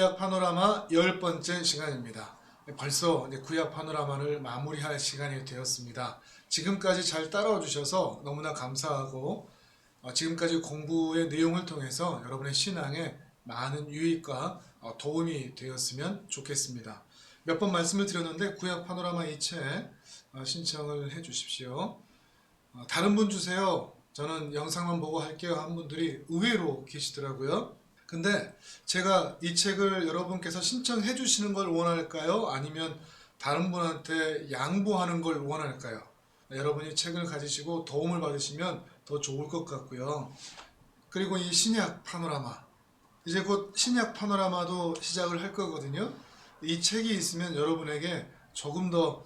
구약 파노라마 10번째 시간입니다. 벌써 이제 구약 파노라마를 마무리할 시간이 되었습니다. 지금까지 잘 따라와 주셔서 너무나 감사하고 지금까지 공부의 내용을 통해서 여러분의 신앙에 많은 유익과 도움이 되었으면 좋겠습니다. 몇 번 말씀을 드렸는데 구약 파노라마 이 책 신청을 해 주십시오. 다른 분 주세요. 저는 영상만 보고 할게요 한 분들이 의외로 계시더라고요. 근데 제가 이 책을 여러분께서 신청해 주시는 걸 원할까요? 아니면 다른 분한테 양보하는 걸 원할까요? 여러분이 책을 가지시고 도움을 받으시면 더 좋을 것 같고요. 그리고 이 신약 파노라마, 이제 곧 신약 파노라마도 시작을 할 거거든요. 이 책이 있으면 여러분에게 조금 더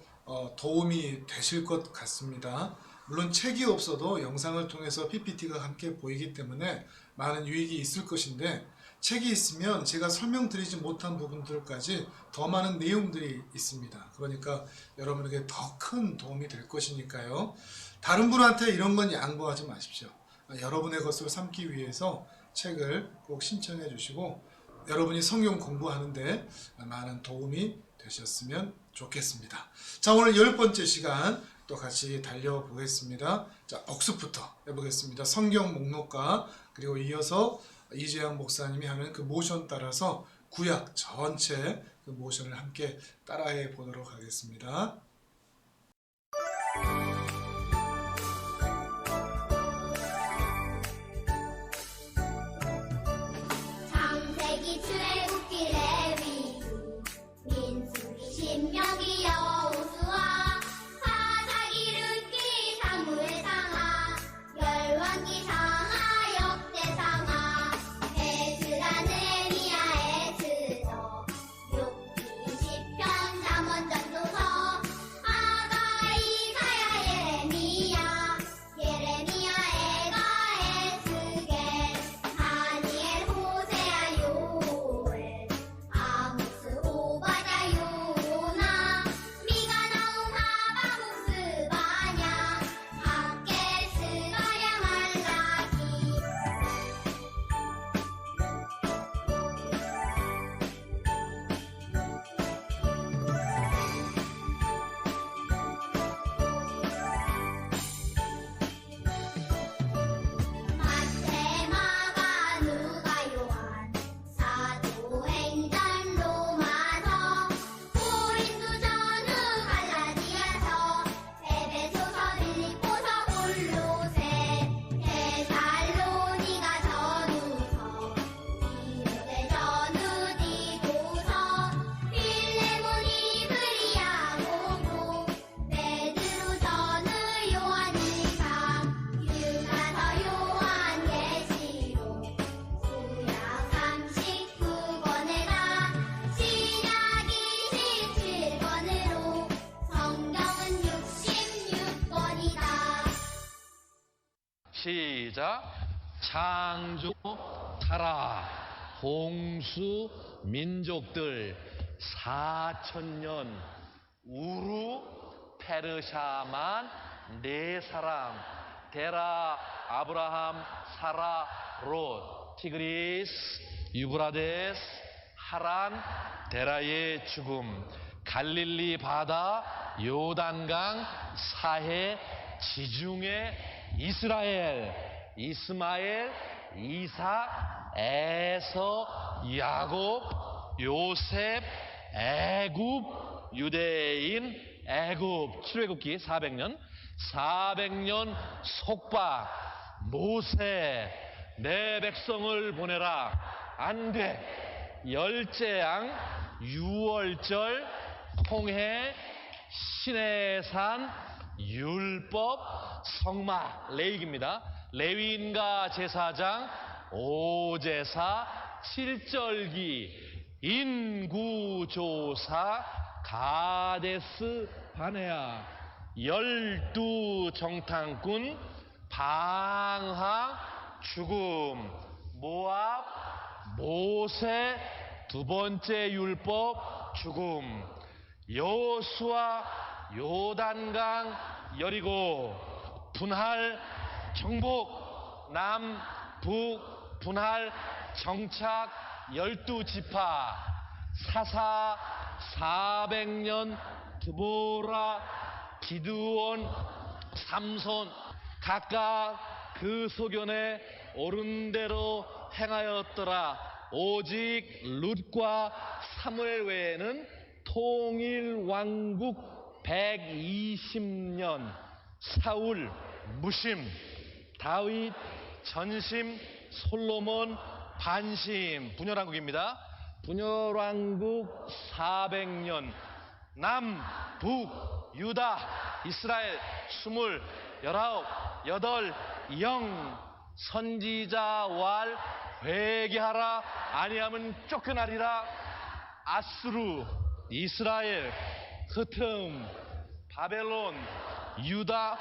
도움이 되실 것 같습니다. 물론 책이 없어도 영상을 통해서 PPT가 함께 보이기 때문에 많은 유익이 있을 것인데, 책이 있으면 제가 설명드리지 못한 부분들까지 더 많은 내용들이 있습니다. 그러니까 여러분에게 더 큰 도움이 될 것이니까요. 다른 분한테 이런 건 양보하지 마십시오. 여러분의 것을 삼기 위해서 책을 꼭 신청해 주시고 여러분이 성경 공부하는데 많은 도움이 되셨으면 좋겠습니다. 자, 오늘 10번째 시간 또 같이 달려보겠습니다. 자, 복습부터 해보겠습니다. 성경 목록과 그리고 이어서 이재양 목사님이 하는 그 모션 따라서 구약 전체 그 모션을 함께 따라해 보도록 하겠습니다. 창세기, 출애굽기, 레위기, 민수기, 신명기, 여호수아, 사사기, 룻기, 사무엘 상하, 열왕기 상하, 역대상하, 에스라, 느헤미야, 에스더, 욥기, 시편, 잠언, 전도서, 아가, 이사야, 예레미야, 에가, 에스겔, 다니엘, 호세아, 요엘, 아모스, 오바댜, 요나, 미가, 나훔, 하박국, 스바냐, 학개, 스가랴, 말라기. 마태, 마가, 누가, 요한, 사도행전, 로마서, 고린도, 전후, 갈라디아서, 에베소서, 빌립보서, 골로새, 데살로니가, 전후서, 디모데, 전후, 디도서, 필레몬, 이브리야, 고고, 베드로, 전후, 요한, 일상, 유다서, 요한, 계시록, 구약 39권에다 신약 27권으로 성경은 66권이다. 시작. 창조 타라 홍수 민족들 4,000년 우루 페르샤만 네 사람 데라 아브라함 사라 롯 티그리스 유브라데스 하란 데라의 죽음 갈릴리 바다 요단강 사해 지중해 이스라엘 이스마엘 이삭 에서 야곱 요셉 애굽 유대인 애굽 출애굽기 400년 속박 모세 내 백성을 보내라 안돼 열재앙 유월절 홍해 시내산 율법 성막 레이기입니다. 레위인과 제사장 오제사 7절기 인구조사 가데스 바네아 12정탐꾼 방황 죽음 모압 모세 두 번째 율법 죽음 여호수아 요단강 여리고 분할 정복 남북 분할 정착 12지파 사사 400년, 드보라, 기드온, 삼손 각각 그 소견에 옳은 대로 행하였더라. 오직 룻과 사무엘 외에는 통일 왕국 120년, 사울 무심, 다윗 전심, 솔로몬 반심. 분열왕국입니다. 분열왕국 400년, 남, 북, 유다, 이스라엘 20, 19, 8, 선지자 왈 회개하라 아니하면 쫓겨나리라. 아수르, 이스라엘, 흩음, 바벨론, 유다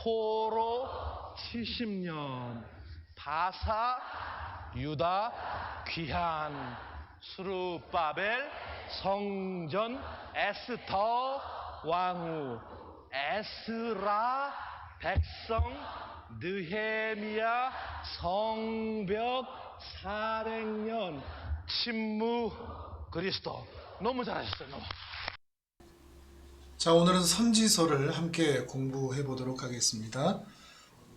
포로 70년, 바사, 유다 귀한, 수르바벨 성전, 에스더 왕후, 에스라 백성, 느헤미야 성벽 400년, 침무 그리스도. 너무 잘하셨어요. 너무. 자, 오늘은 선지서를 함께 공부해 보도록 하겠습니다.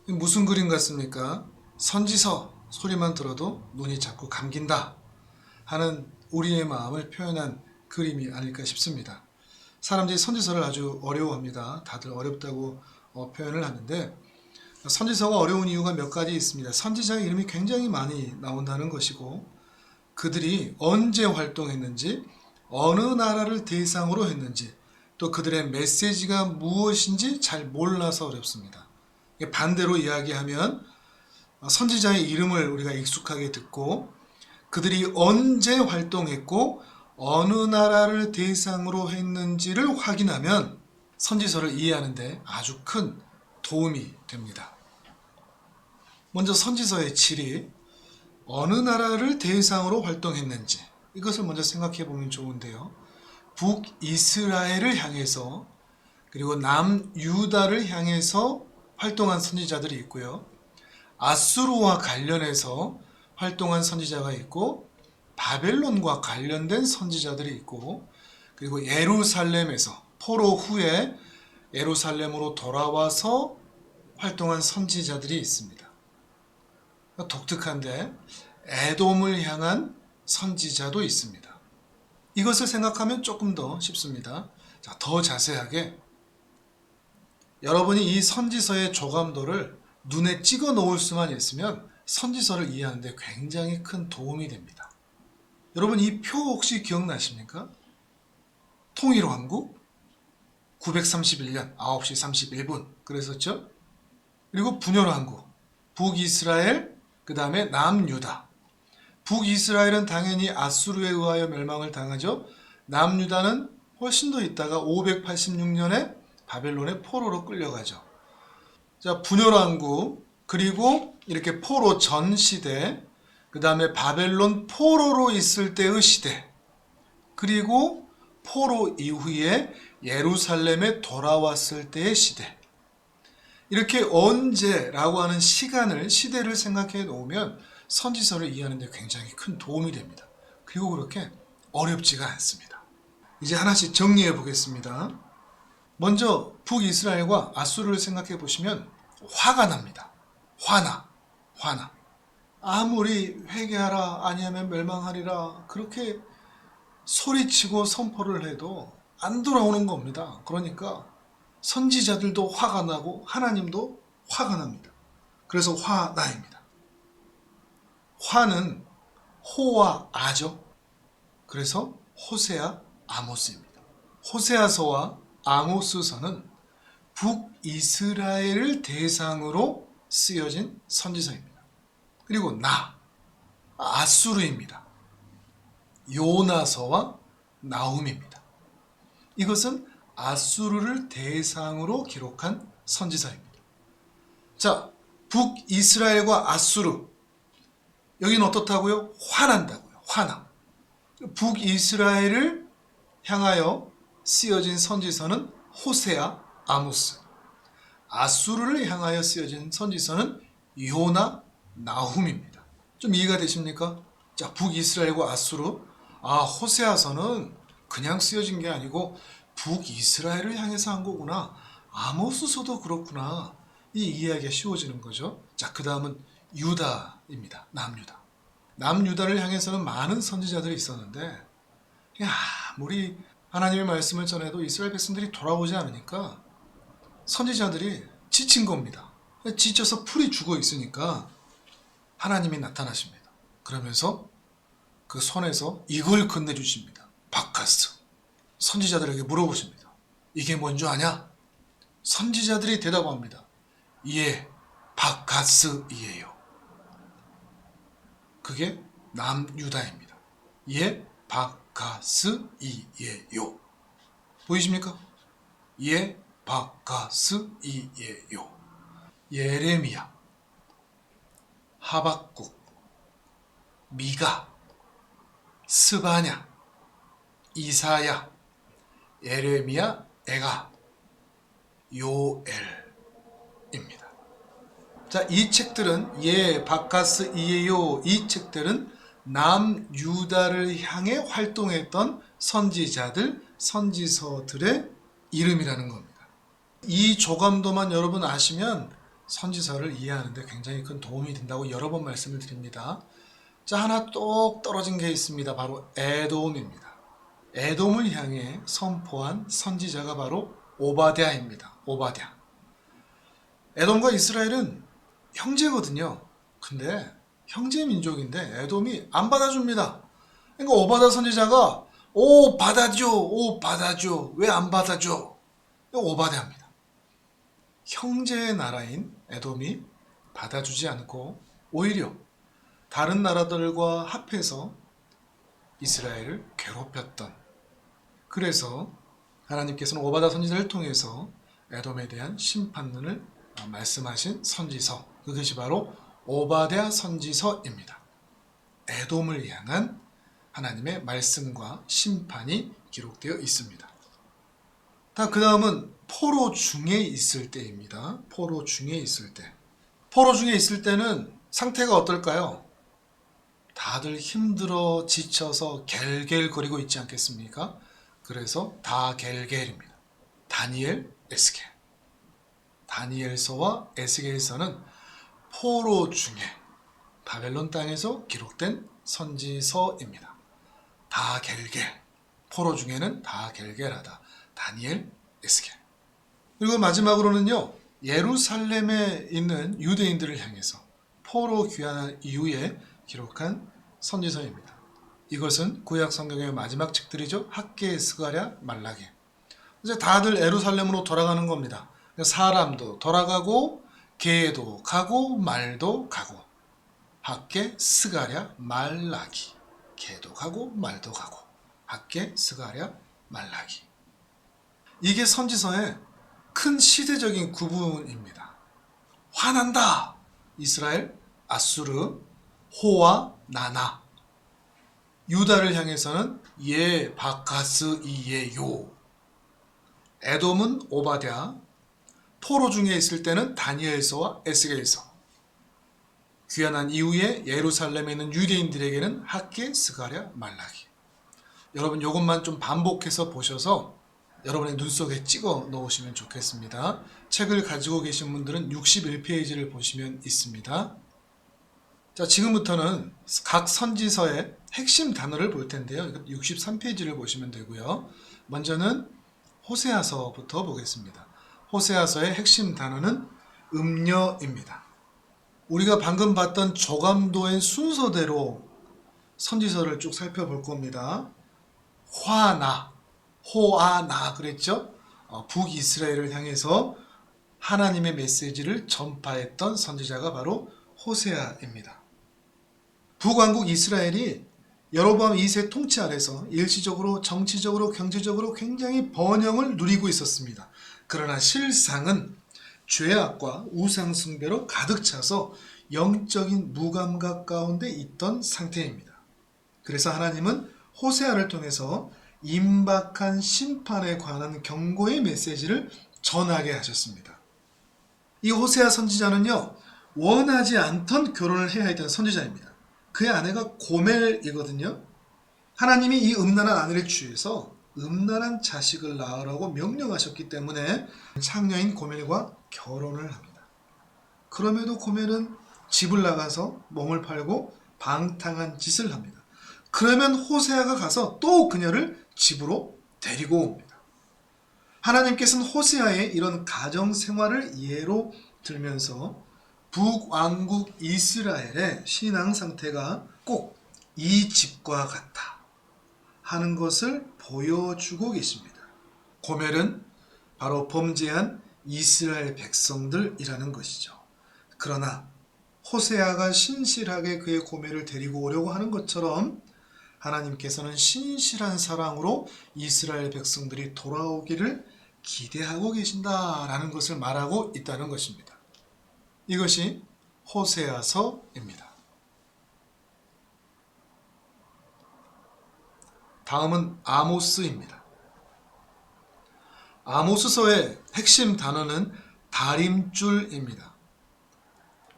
무슨 그림 같습니까? 선지서 소리만 들어도 눈이 자꾸 감긴다 하는 우리의 마음을 표현한 그림이 아닐까 싶습니다. 사람들이 선지서를 아주 어려워합니다. 다들 어렵다고 표현을 하는데, 선지서가 어려운 이유가 몇 가지 있습니다. 선지자의 이름이 굉장히 많이 나온다는 것이고, 그들이 언제 활동했는지, 어느 나라를 대상으로 했는지, 또 그들의 메시지가 무엇인지 잘 몰라서 어렵습니다. 반대로 이야기하면 선지자의 이름을 우리가 익숙하게 듣고 그들이 언제 활동했고 어느 나라를 대상으로 했는지를 확인하면 선지서를 이해하는 데 아주 큰 도움이 됩니다. 먼저 선지서의 질이 어느 나라를 대상으로 활동했는지, 이것을 먼저 생각해 보면 좋은데요. 북이스라엘을 향해서, 그리고 남유다를 향해서 활동한 선지자들이 있고요. 아수르와 관련해서 활동한 선지자가 있고, 바벨론과 관련된 선지자들이 있고, 그리고 예루살렘에서 포로 후에 예루살렘으로 돌아와서 활동한 선지자들이 있습니다. 독특한데 에돔을 향한 선지자도 있습니다. 이것을 생각하면 조금 더 쉽습니다. 자, 더 자세하게 여러분이 이 선지서의 조감도를 눈에 찍어 놓을 수만 있으면 선지서를 이해하는 데 굉장히 큰 도움이 됩니다. 여러분, 이 표 혹시 기억나십니까? 통일왕국 931년 9시 31분 그랬었죠? 그리고 분열왕국 북이스라엘, 그 다음에 남유다. 북이스라엘은 당연히 아수르에 의하여 멸망을 당하죠. 남유다는 훨씬 더 있다가 586년에 바벨론의 포로로 끌려가죠. 자, 분열왕국, 그리고 이렇게 포로 전 시대, 그 다음에 바벨론 포로로 있을 때의 시대, 그리고 포로 이후에 예루살렘에 돌아왔을 때의 시대. 이렇게 언제라고 하는 시대를 생각해 놓으면 선지서를 이해하는 데 굉장히 큰 도움이 됩니다. 그리고 그렇게 어렵지가 않습니다. 이제 하나씩 정리해 보겠습니다. 먼저 북이스라엘과 아수르를 생각해 보시면 화가 납니다. 화나. 아무리 회개하라 아니하면 멸망하리라 그렇게 소리치고 선포를 해도 안 돌아오는 겁니다. 그러니까 선지자들도 화가 나고 하나님도 화가 납니다. 그래서 화나입니다. 화는 호와 아죠. 그래서 호세아, 아모스입니다. 호세아서와 아모스서는 북이스라엘을 대상으로 쓰여진 선지서입니다. 그리고 아수르입니다. 요나서와 나훔입니다. 이것은 아수르를 대상으로 기록한 선지서입니다. 자, 북이스라엘과 아수르, 여기는 어떻다고요? 화난다고요. 화나. 북이스라엘을 향하여 쓰여진 선지서는 호세아, 아모스. 아수르를 향하여 쓰여진 선지서는 요나, 나훔입니다. 좀 이해가 되십니까? 자, 북이스라엘과 아수르. 호세아서는 그냥 쓰여진 게 아니고 북이스라엘을 향해서 한 거구나. 아모스서도 그렇구나. 이 이해하기가 쉬워지는 거죠. 자, 그 다음은 유다입니다. 남유다. 남유다를 향해서는 많은 선지자들이 있었는데 아무리 하나님의 말씀을 전해도 이스라엘 백성들이 돌아오지 않으니까 선지자들이 지친 겁니다. 지쳐서 풀이 죽어 있으니까 하나님이 나타나십니다. 그러면서 그 손에서 이걸 건네주십니다. 바카스. 선지자들에게 물어보십니다. 이게 뭔 줄 아냐? 선지자들이 대답합니다. 예, 바카스이에요. 그게 남유다입니다. 예, 바카스이에요. 보이십니까? 예, 바카스이에요. 예레미야, 하박국, 미가, 스바냐, 이사야, 예레미야, 에가, 요엘입니다. 자, 이 책들은 바카스이에요. 이 책들은 남유다를 향해 활동했던 선지자들, 선지서들의 이름이라는 겁니다. 이 조감도만 여러분 아시면 선지서를 이해하는데 굉장히 큰 도움이 된다고 여러 번 말씀을 드립니다. 자, 하나 똑 떨어진 게 있습니다. 바로 에돔입니다. 에돔을 향해 선포한 선지자가 바로 오바댜입니다. 오바댜. 에돔과 이스라엘은 형제거든요. 근데 형제 민족인데 에돔이 안 받아줍니다. 그러니까 오바댜 선지자가 오 받아줘 왜 안 받아줘? 오바댜입니다. 형제의 나라인 에돔이 받아주지 않고 오히려 다른 나라들과 합해서 이스라엘을 괴롭혔던, 그래서 하나님께서는 오바댜 선지자를 통해서 에돔에 대한 심판론을 말씀하신 선지서, 그것이 바로 오바댜 선지서입니다. 에돔을 향한 하나님의 말씀과 심판이 기록되어 있습니다. 그 다음은 포로 중에 있을 때입니다. 포로 중에 있을 때. 포로 중에 있을 때는 상태가 어떨까요? 다들 힘들어 지쳐서 겔겔거리고 있지 않겠습니까? 그래서 다겔겔입니다. 다니엘, 에스겔. 다니엘서와 에스겔서는 포로 중에 바벨론 땅에서 기록된 선지서입니다. 다겔겔. 포로 중에는 다겔겔하다. 다니엘, 에스겔. 그리고 마지막으로는요, 예루살렘에 있는 유대인들을 향해서 포로 귀환한 이후에 기록한 선지서입니다. 이것은 구약 성경의 마지막 책들이죠. 학개, 스가랴, 말라기. 이제 다들 예루살렘으로 돌아가는 겁니다. 사람도 돌아가고 개도 가고 말도 가고. 학개, 스가랴, 말라기. 개도 가고 말도 가고. 학개, 스가랴, 말라기. 이게 선지서의 큰 시대적인 구분입니다. 화난다. 이스라엘, 아수르, 호와 나나. 유다를 향해서는 예 바카스이에요. 에돔은 오바댜. 포로 중에 있을 때는 다니엘서와 에스겔서. 귀환한 이후에 예루살렘에 있는 유대인들에게는 학개, 스가랴, 말라기. 여러분 이것만 좀 반복해서 보셔서 여러분의 눈 속에 찍어 놓으시면 좋겠습니다. 책을 가지고 계신 분들은 61페이지를 보시면 있습니다. 자, 지금부터는 각 선지서의 핵심 단어를 볼 텐데요. 63페이지를 보시면 되고요. 먼저는 호세아서부터 보겠습니다. 호세아서의 핵심 단어는 음녀입니다. 우리가 방금 봤던 조감도의 순서대로 선지서를 쭉 살펴볼 겁니다. 화나, 호아나 그랬죠? 북이스라엘을 향해서 하나님의 메시지를 전파했던 선지자가 바로 호세아입니다. 북왕국 이스라엘이 여로보암 2세 통치 아래서 일시적으로 정치적으로 경제적으로 굉장히 번영을 누리고 있었습니다. 그러나 실상은 죄악과 우상숭배로 가득 차서 영적인 무감각 가운데 있던 상태입니다. 그래서 하나님은 호세아를 통해서 임박한 심판에 관한 경고의 메시지를 전하게 하셨습니다. 이 호세아 선지자는요, 원하지 않던 결혼을 해야 했던 선지자입니다. 그의 아내가 고멜이거든요. 하나님이 이 음란한 아내를 취해서 음란한 자식을 낳으라고 명령하셨기 때문에 창녀인 고멜과 결혼을 합니다. 그럼에도 고멜은 집을 나가서 몸을 팔고 방탕한 짓을 합니다. 그러면 호세아가 가서 또 그녀를 집으로 데리고 옵니다. 하나님께서는 호세아의 이런 가정 생활을 예로 들면서 북왕국 이스라엘의 신앙 상태가 꼭 이 집과 같다 하는 것을 보여주고 계십니다. 고멜은 바로 범죄한 이스라엘 백성들이라는 것이죠. 그러나 호세아가 신실하게 그의 고멜을 데리고 오려고 하는 것처럼 하나님께서는 신실한 사랑으로 이스라엘 백성들이 돌아오기를 기대하고 계신다라는 것을 말하고 있다는 것입니다. 이것이 호세아서입니다. 다음은 아모스입니다. 아모스서의 핵심 단어는 다림줄입니다.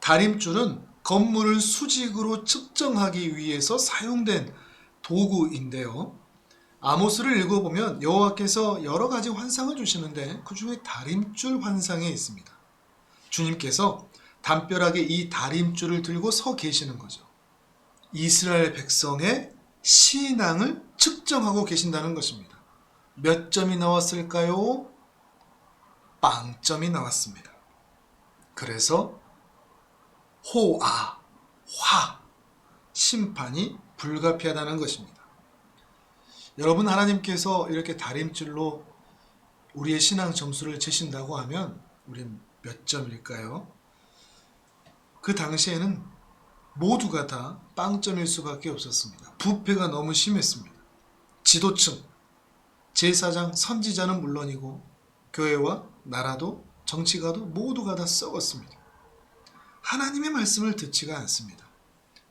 다림줄은 건물을 수직으로 측정하기 위해서 사용된 도구인데요. 아모스를 읽어보면 여호와께서 여러 가지 환상을 주시는데 그 중에 다림줄 환상이 있습니다. 주님께서 담벼락에 이 다림줄을 들고 서 계시는 거죠. 이스라엘 백성의 신앙을 측정하고 계신다는 것입니다. 몇 점이 나왔을까요? 빵점이 나왔습니다. 그래서 호아, 화, 심판이 불가피하다는 것입니다. 여러분, 하나님께서 이렇게 다림줄로 우리의 신앙 점수를 재신다고 하면 우린 몇 점일까요? 그 당시에는 모두가 다 빵점일 수밖에 없었습니다. 부패가 너무 심했습니다. 지도층, 제사장, 선지자는 물론이고 교회와 나라도 정치가도 모두가 다 썩었습니다. 하나님의 말씀을 듣지가 않습니다.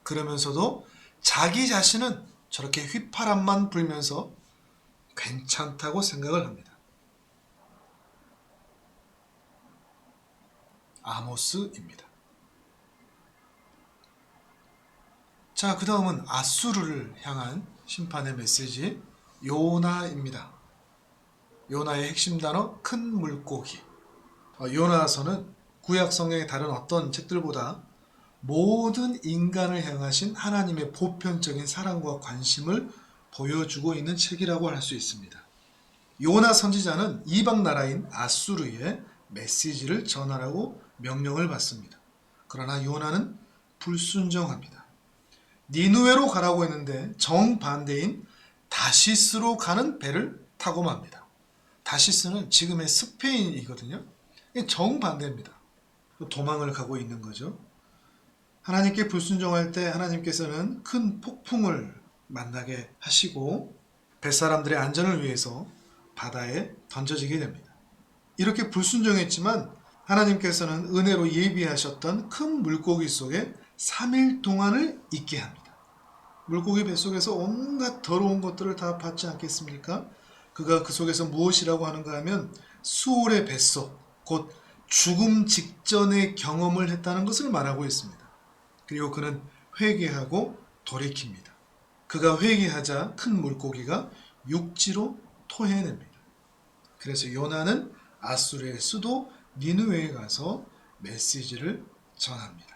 그러면서도 자기 자신은 저렇게 휘파람만 불면서 괜찮다고 생각을 합니다. 아모스입니다. 자, 그 다음은 아수르를 향한 심판의 메시지 요나입니다. 요나의 핵심 단어 큰 물고기. 요나서는 구약 성경의 다른 어떤 책들보다 모든 인간을 향하신 하나님의 보편적인 사랑과 관심을 보여주고 있는 책이라고 할 수 있습니다. 요나 선지자는 이방 나라인 아수르에 메시지를 전하라고 명령을 받습니다. 그러나 요나는 불순종합니다. 니느웨로 가라고 했는데 정반대인 다시스로 가는 배를 타고 맙니다. 다시스는 지금의 스페인이거든요. 정반대입니다. 도망을 가고 있는 거죠. 하나님께 불순종할 때 하나님께서는 큰 폭풍을 만나게 하시고 뱃사람들의 안전을 위해서 바다에 던져지게 됩니다. 이렇게 불순종했지만 하나님께서는 은혜로 예비하셨던 큰 물고기 속에 3일 동안을 있게 합니다. 물고기 뱃속에서 온갖 더러운 것들을 다 받지 않겠습니까? 그가 그 속에서 무엇이라고 하는가 하면 수올의 뱃속, 곧 죽음 직전의 경험을 했다는 것을 말하고 있습니다. 그리고 그는 회개하고 돌이킵니다. 그가 회개하자 큰 물고기가 육지로 토해냅니다. 그래서 요나는 아수르의 수도 니느웨에 가서 메시지를 전합니다.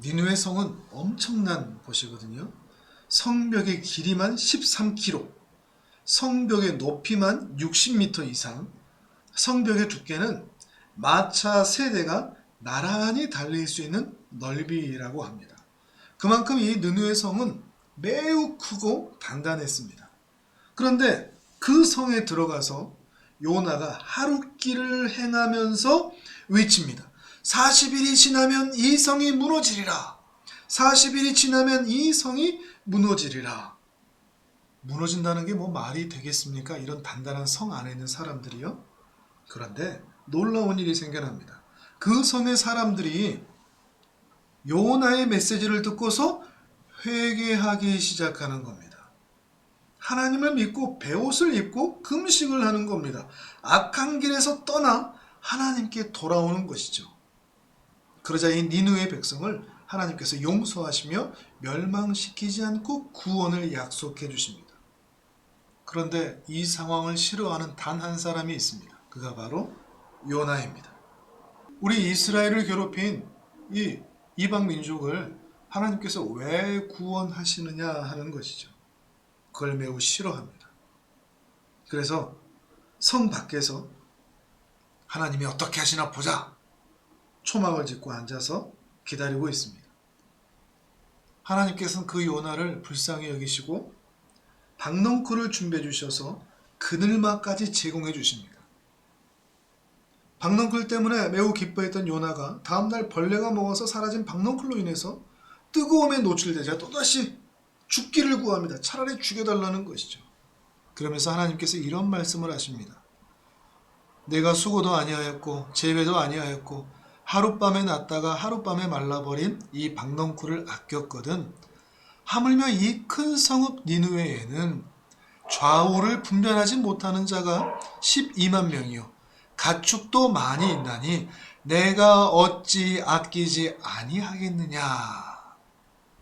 니느웨 성은 엄청난 곳이거든요. 성벽의 길이만 13km, 성벽의 높이만 60m 이상, 성벽의 두께는 마차 3대가 나란히 달릴 수 있는 넓이라고 합니다. 그만큼 이 느느웨 성은 매우 크고 단단했습니다. 그런데 그 성에 들어가서 요나가 하룻길을 행하면서 외칩니다. 40일이 지나면 이 성이 무너지리라. 40일이 지나면 이 성이 무너지리라. 무너진다는 게 뭐 말이 되겠습니까? 이런 단단한 성 안에 있는 사람들이요. 그런데 놀라운 일이 생겨납니다. 그 성의 사람들이 요나의 메시지를 듣고서 회개하기 시작하는 겁니다. 하나님을 믿고 베옷을 입고 금식을 하는 겁니다. 악한 길에서 떠나 하나님께 돌아오는 것이죠. 그러자 이 니느웨 백성을 하나님께서 용서하시며 멸망시키지 않고 구원을 약속해 주십니다. 그런데 이 상황을 싫어하는 단 한 사람이 있습니다. 그가 바로 요나입니다. 우리 이스라엘을 괴롭힌 이 이방 민족을 하나님께서 왜 구원하시느냐 하는 것이죠. 그걸 매우 싫어합니다. 그래서 성 밖에서 하나님이 어떻게 하시나 보자 초막을 짓고 앉아서 기다리고 있습니다. 하나님께서는 그 요나를 불쌍히 여기시고 박넝쿨을 준비해 주셔서 그늘막까지 제공해 주십니다. 박넝쿨 때문에 매우 기뻐했던 요나가 다음날 벌레가 먹어서 사라진 박넝쿨로 인해서 뜨거움에 노출되자 또다시 죽기를 구합니다. 차라리 죽여달라는 것이죠. 그러면서 하나님께서 이런 말씀을 하십니다. 내가 수고도 아니하였고 재배도 아니하였고 하룻밤에 났다가 하룻밤에 말라버린 이 박넝쿨을 아꼈거든. 하물며 이 큰 성읍 니느웨에는 좌우를 분별하지 못하는 자가 12만 명이요 가축도 많이 있나니 내가 어찌 아끼지 아니하겠느냐.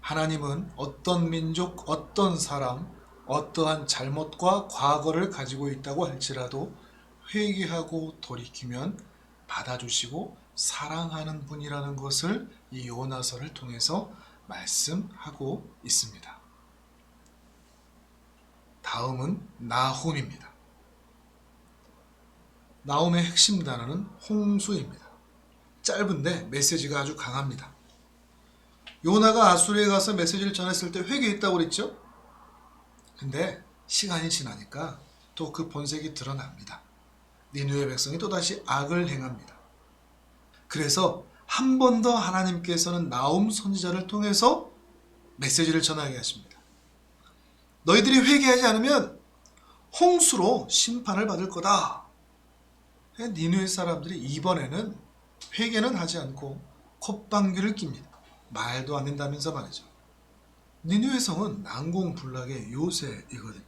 하나님은 어떤 민족, 어떤 사람, 어떠한 잘못과 과거를 가지고 있다고 할지라도 회개하고 돌이키면 받아주시고 사랑하는 분이라는 것을 이 요나서를 통해서 말씀하고 있습니다. 다음은 나훔입니다. 나훔의 핵심 단어는 홍수입니다. 짧은데 메시지가 아주 강합니다. 요나가 아수르에 가서 메시지를 전했을 때 회개했다고 그랬죠? 근데 시간이 지나니까 또 그 본색이 드러납니다. 니느웨 백성이 또다시 악을 행합니다. 그래서 한 번 더 하나님께서는 나훔 선지자를 통해서 메시지를 전하게 하십니다. 너희들이 회개하지 않으면 홍수로 심판을 받을 거다. 니느웨 사람들이 이번에는 회개는 하지 않고 콧방귀를 낍니다. 말도 안 된다면서 말이죠. 니느웨 성은 난공불락의 요새이거든요.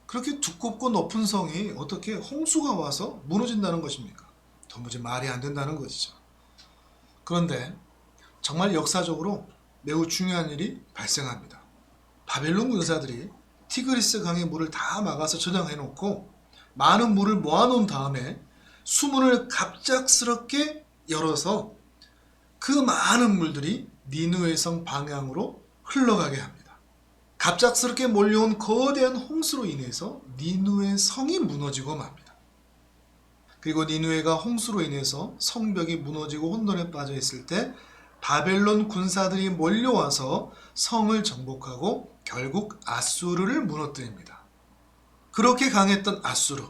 그렇게 두껍고 높은 성이 어떻게 홍수가 와서 무너진다는 것입니까? 도무지 말이 안 된다는 것이죠. 그런데 정말 역사적으로 매우 중요한 일이 발생합니다. 바벨론 군사들이 티그리스 강의 물을 다 막아서 저장해 놓고 많은 물을 모아놓은 다음에 수문을 갑작스럽게 열어서 그 많은 물들이 니느웨 성 방향으로 흘러가게 합니다. 갑작스럽게 몰려온 거대한 홍수로 인해서 니느웨 성이 무너지고 맙니다. 그리고 니느웨가 홍수로 인해서 성벽이 무너지고 혼돈에 빠져 있을 때 바벨론 군사들이 몰려와서 성을 정복하고 결국 아수르를 무너뜨립니다. 그렇게 강했던 아수르,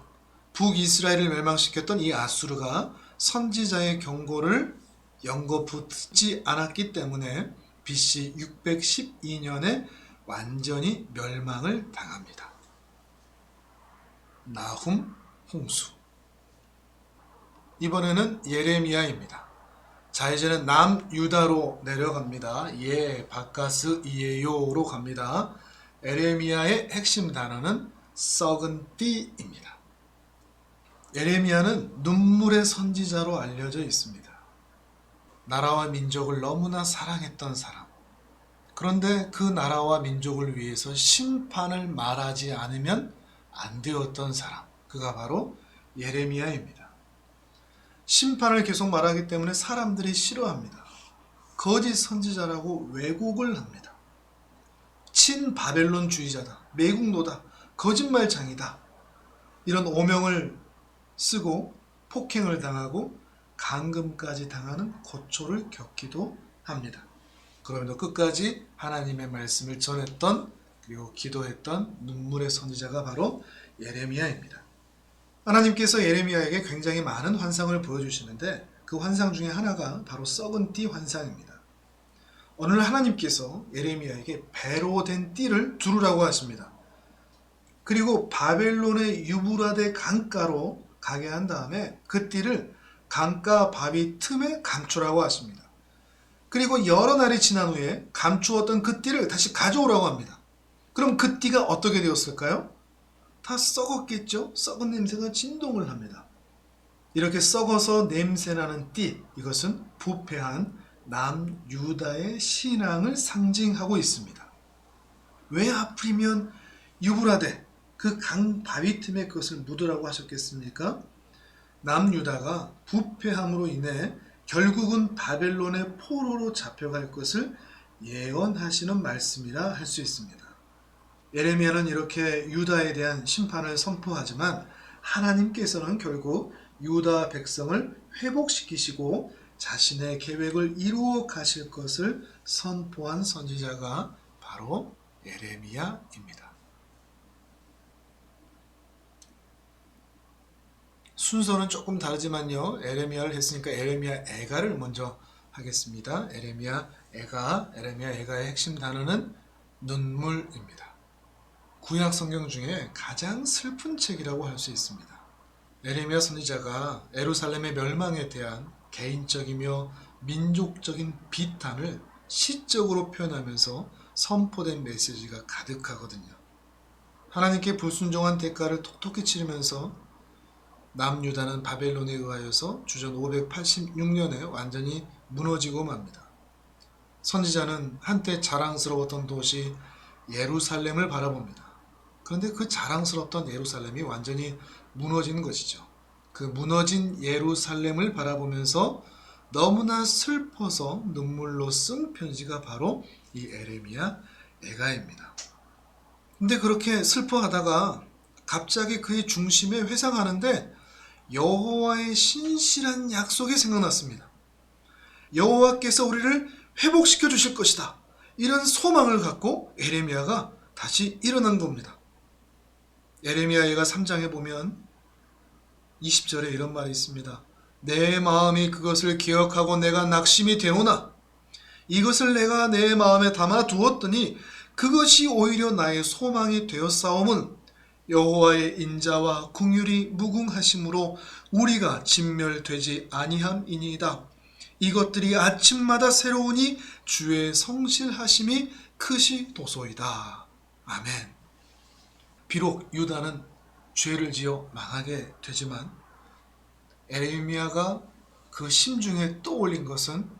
북이스라엘을 멸망시켰던 이 아수르가 선지자의 경고를 연거푸 듣지 않았기 때문에 BC 612년에 완전히 멸망을 당합니다. 나훔, 홍수. 이번에는 예레미야입니다. 자, 이제는 남유다로 내려갑니다. 예, 바카스 이에요로 갑니다. 예레미야의 핵심 단어는 썩은 띠입니다. 예레미야는 눈물의 선지자로 알려져 있습니다. 나라와 민족을 너무나 사랑했던 사람. 그런데 그 나라와 민족을 위해서 심판을 말하지 않으면 안 되었던 사람. 그가 바로 예레미야입니다. 심판을 계속 말하기 때문에 사람들이 싫어합니다. 거짓 선지자라고 왜곡을 합니다. 친바벨론주의자다, 매국노다, 거짓말장이다. 이런 오명을 쓰고 폭행을 당하고 감금까지 당하는 고초를 겪기도 합니다. 그럼에도 끝까지 하나님의 말씀을 전했던 그리고 기도했던 눈물의 선지자가 바로 예레미야입니다. 하나님께서 예레미야에게 굉장히 많은 환상을 보여주시는데 그 환상 중에 하나가 바로 썩은 띠 환상입니다. 어느 날 하나님께서 예레미야에게 배로 된 띠를 두르라고 하십니다. 그리고 바벨론의 유브라데 강가로 가게 한 다음에 그 띠를 강가 바위 틈에 감추라고 하십니다. 그리고 여러 날이 지난 후에 감추었던 그 띠를 다시 가져오라고 합니다. 그럼 그 띠가 어떻게 되었을까요? 다 썩었겠죠? 썩은 냄새가 진동을 합니다. 이렇게 썩어서 냄새나는 띠, 이것은 부패한 남유다의 신앙을 상징하고 있습니다. 왜 하필이면 유브라데 그 강 바위 틈에 그것을 묻으라고 하셨겠습니까? 남유다가 부패함으로 인해 결국은 바벨론의 포로로 잡혀갈 것을 예언하시는 말씀이라 할 수 있습니다. 예레미야는 이렇게 유다에 대한 심판을 선포하지만 하나님께서는 결국 유다 백성을 회복시키시고 자신의 계획을 이루어 가실 것을 선포한 선지자가 바로 예레미야입니다. 순서는 조금 다르지만요. 에레미야를 했으니까 에레미야 애가를 먼저 하겠습니다. 에레미야 애가의 핵심 단어는 눈물입니다. 구약 성경 중에 가장 슬픈 책이라고 할 수 있습니다. 에레미야 선지자가 예루살렘의 멸망에 대한 개인적이며 민족적인 비탄을 시적으로 표현하면서 선포된 메시지가 가득하거든요. 하나님께 불순종한 대가를 톡톡히 치르면서 남유다는 바벨론에 의하여서 주전 586년에 완전히 무너지고 맙니다. 선지자는 한때 자랑스러웠던 도시 예루살렘을 바라봅니다. 그런데 그 자랑스럽던 예루살렘이 완전히 무너지는 것이죠. 그 무너진 예루살렘을 바라보면서 너무나 슬퍼서 눈물로 쓴 편지가 바로 이 에레미야 애가입니다. 근데 그렇게 슬퍼하다가 갑자기 그의 중심에 회상하는데 여호와의 신실한 약속이 생각났습니다. 여호와께서 우리를 회복시켜 주실 것이다. 이런 소망을 갖고 에레미야가 다시 일어난 겁니다. 에레미야가 3장에 보면 20절에 이런 말이 있습니다. 내 마음이 그것을 기억하고 내가 낙심이 되오나 이것을 내가 내 마음에 담아 두었더니 그것이 오히려 나의 소망이 되었사옴은 여호와의 인자와 긍휼이 무궁하심으로 우리가 진멸되지 아니함이니이다. 이것들이 아침마다 새로우니 주의 성실하심이 크시도소이다. 아멘. 비록 유다는 죄를 지어 망하게 되지만 에레미야가 그 심중에 떠올린 것은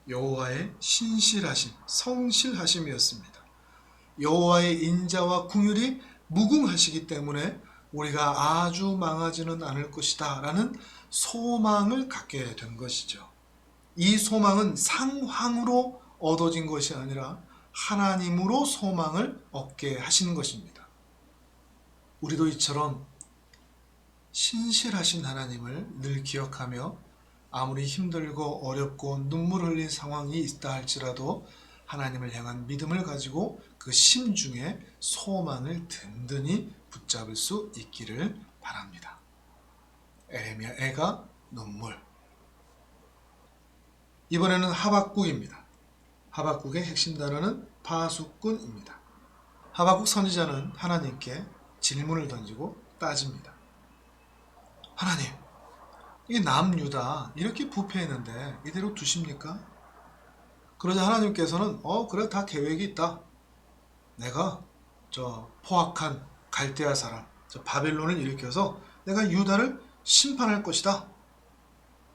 여호와의 신실하심, 성실하심이었습니다. 여호와의 인자와 긍휼이 무궁하시기 때문에 우리가 아주 망하지는 않을 것이다 라는 소망을 갖게 된 것이죠. 이 소망은 상황으로 얻어진 것이 아니라 하나님으로 소망을 얻게 하시는 것입니다. 우리도 이처럼 신실하신 하나님을 늘 기억하며 아무리 힘들고 어렵고 눈물 흘린 상황이 있다 할지라도 하나님을 향한 믿음을 가지고 그 심중에 소망을 든든히 붙잡을 수 있기를 바랍니다. 에레미야 애가 눈물. 이번에는 하박국입니다. 하박국의 핵심 단어는 파수꾼입니다. 하박국 선지자는 하나님께 질문을 던지고 따집니다. 하나님, 이 남유다 이렇게 부패했는데 이대로 두십니까? 그러자 하나님께서는 그래 다 계획이 있다. 내가 저 포악한 갈대아 사람 저 바벨론을 일으켜서 내가 유다를 심판할 것이다.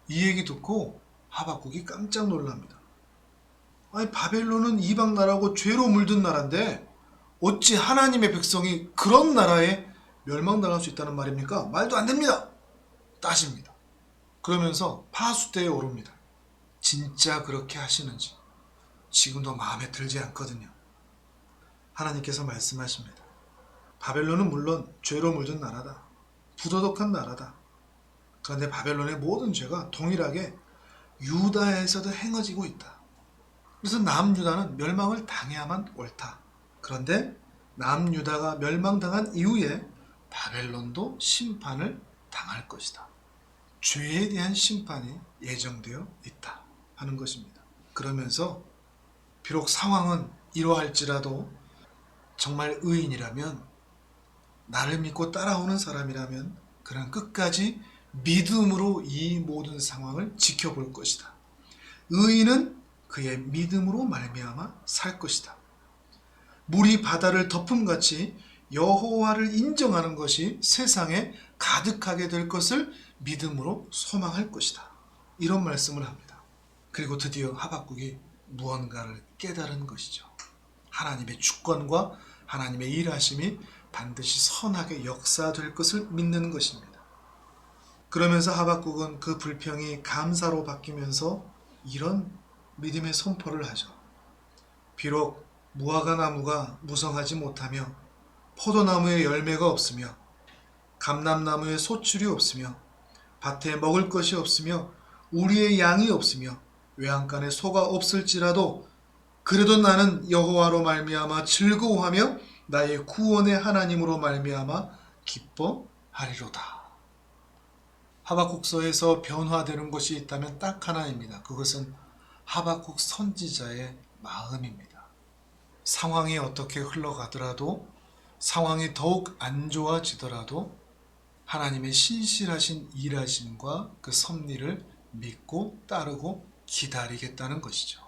이 얘기 듣고 하박국이 깜짝 놀랍니다. 아니 바벨론은 이방 나라고 죄로 물든 나라인데 어찌 하나님의 백성이 그런 나라에 멸망당할 수 있다는 말입니까? 말도 안 됩니다. 따집니다. 그러면서 파수대에 오릅니다. 진짜 그렇게 하시는지 지금도 마음에 들지 않거든요. 하나님께서 말씀하십니다. 바벨론은 물론 죄로 물든 나라다. 부도덕한 나라다. 그런데 바벨론의 모든 죄가 동일하게 유다에서도 행해지고 있다. 그래서 남유다는 멸망을 당해야만 옳다. 그런데 남유다가 멸망당한 이후에 바벨론도 심판을 당할 것이다. 죄에 대한 심판이 예정되어 있다 하는 것입니다. 그러면서 비록 상황은 이러할지라도 정말 의인이라면 나를 믿고 따라오는 사람이라면 그는 끝까지 믿음으로 이 모든 상황을 지켜볼 것이다. 의인은 그의 믿음으로 말미암아 살 것이다. 물이 바다를 덮음같이 여호와를 인정하는 것이 세상에 가득하게 될 것을 믿음으로 소망할 것이다. 이런 말씀을 합니다. 그리고 드디어 하박국이 무언가를 깨달은 것이죠. 하나님의 주권과 하나님의 일하심이 반드시 선하게 역사될 것을 믿는 것입니다. 그러면서 하박국은 그 불평이 감사로 바뀌면서 이런 믿음의 선포를 하죠. 비록 무화과 나무가 무성하지 못하며 포도나무에 열매가 없으며 감람나무에 소출이 없으며 밭에 먹을 것이 없으며 우리의 양이 없으며 외양간에 소가 없을지라도 그래도 나는 여호와로 말미암아 즐거워하며 나의 구원의 하나님으로 말미암아 기뻐하리로다. 하박국서에서 변화되는 것이 있다면 딱 하나입니다. 그것은 하박국 선지자의 마음입니다. 상황이 어떻게 흘러가더라도, 상황이 더욱 안 좋아지더라도 하나님의 신실하신 일하심과 그 섭리를 믿고 따르고 기다리겠다는 것이죠.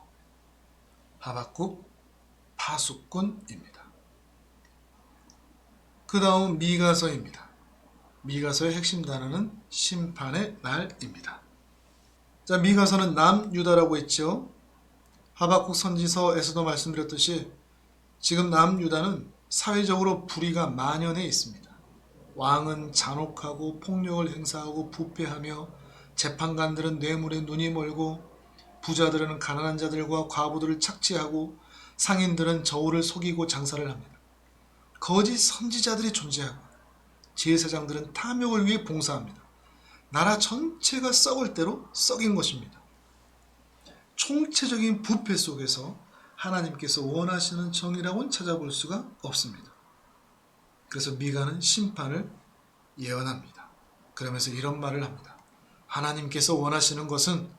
하박국 파수꾼입니다. 그 다음 미가서입니다. 미가서의 핵심 단어는 심판의 날입니다. 자, 미가서는 남유다라고 했죠. 하박국 선지서에서도 말씀드렸듯이 지금 남유다는 사회적으로 불의가 만연해 있습니다. 왕은 잔혹하고 폭력을 행사하고 부패하며 재판관들은 뇌물에 눈이 멀고 부자들은 가난한 자들과 과부들을 착취하고 상인들은 저울을 속이고 장사를 합니다. 거짓 선지자들이 존재하고 제사장들은 탐욕을 위해 봉사합니다. 나라 전체가 썩을 대로 썩인 것입니다. 총체적인 부패 속에서 하나님께서 원하시는 정의라고는 찾아볼 수가 없습니다. 그래서 미가는 심판을 예언합니다. 그러면서 이런 말을 합니다. 하나님께서 원하시는 것은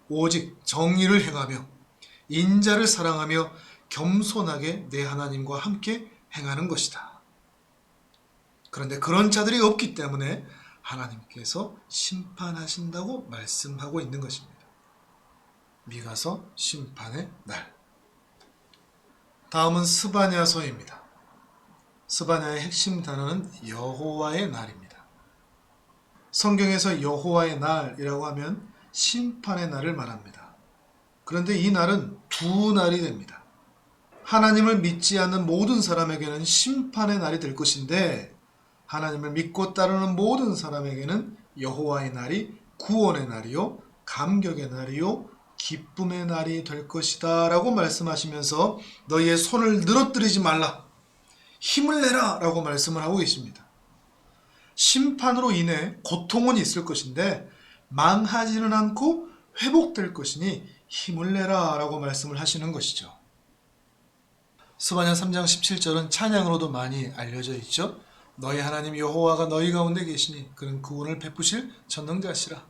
오직 정의를 행하며 인자를 사랑하며 겸손하게 내 하나님과 함께 행하는 것이다. 그런데 그런 자들이 없기 때문에 하나님께서 심판하신다고 말씀하고 있는 것입니다. 미가서 심판의 날. 다음은 스바냐서입니다. 스바냐의 핵심 단어는 여호와의 날입니다. 성경에서 여호와의 날이라고 하면 심판의 날을 말합니다. 그런데 이 날은 두 날이 됩니다. 하나님을 믿지 않는 모든 사람에게는 심판의 날이 될 것인데 하나님을 믿고 따르는 모든 사람에게는 여호와의 날이 구원의 날이요 감격의 날이요 기쁨의 날이 될 것이다 라고 말씀하시면서 너희의 손을 늘어뜨리지 말라 힘을 내라 라고 말씀을 하고 계십니다. 심판으로 인해 고통은 있을 것인데 망하지는 않고 회복될 것이니 힘을 내라 라고 말씀을 하시는 것이죠. 스바냐 3장 17절은 찬양으로도 많이 알려져 있죠. 너희 하나님 여호와가 너희 가운데 계시니 그는 구원을 베푸실 전능자시라.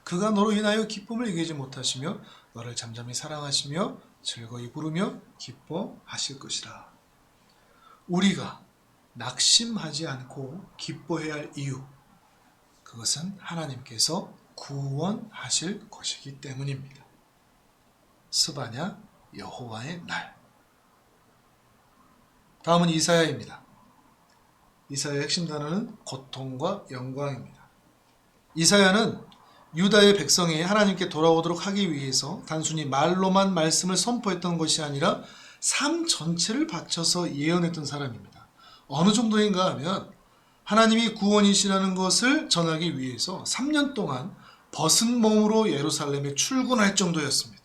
그가 너로 인하여 기쁨을 이기지 못하시며 너를 잠잠히 사랑하시며 즐거이 부르며 기뻐하실 것이라. 우리가 낙심하지 않고 기뻐해야 할 이유, 그것은 하나님께서 구원하실 것이기 때문입니다. 스바냐 여호와의 날. 다음은 이사야입니다. 이사야의 핵심 단어는 고통과 영광입니다. 이사야는 유다의 백성이 하나님께 돌아오도록 하기 위해서 단순히 말로만 말씀을 선포했던 것이 아니라 삶 전체를 바쳐서 예언했던 사람입니다. 어느 정도인가 하면 하나님이 구원이시라는 것을 전하기 위해서 3년 동안 벗은 몸으로 예루살렘에 출근할 정도였습니다.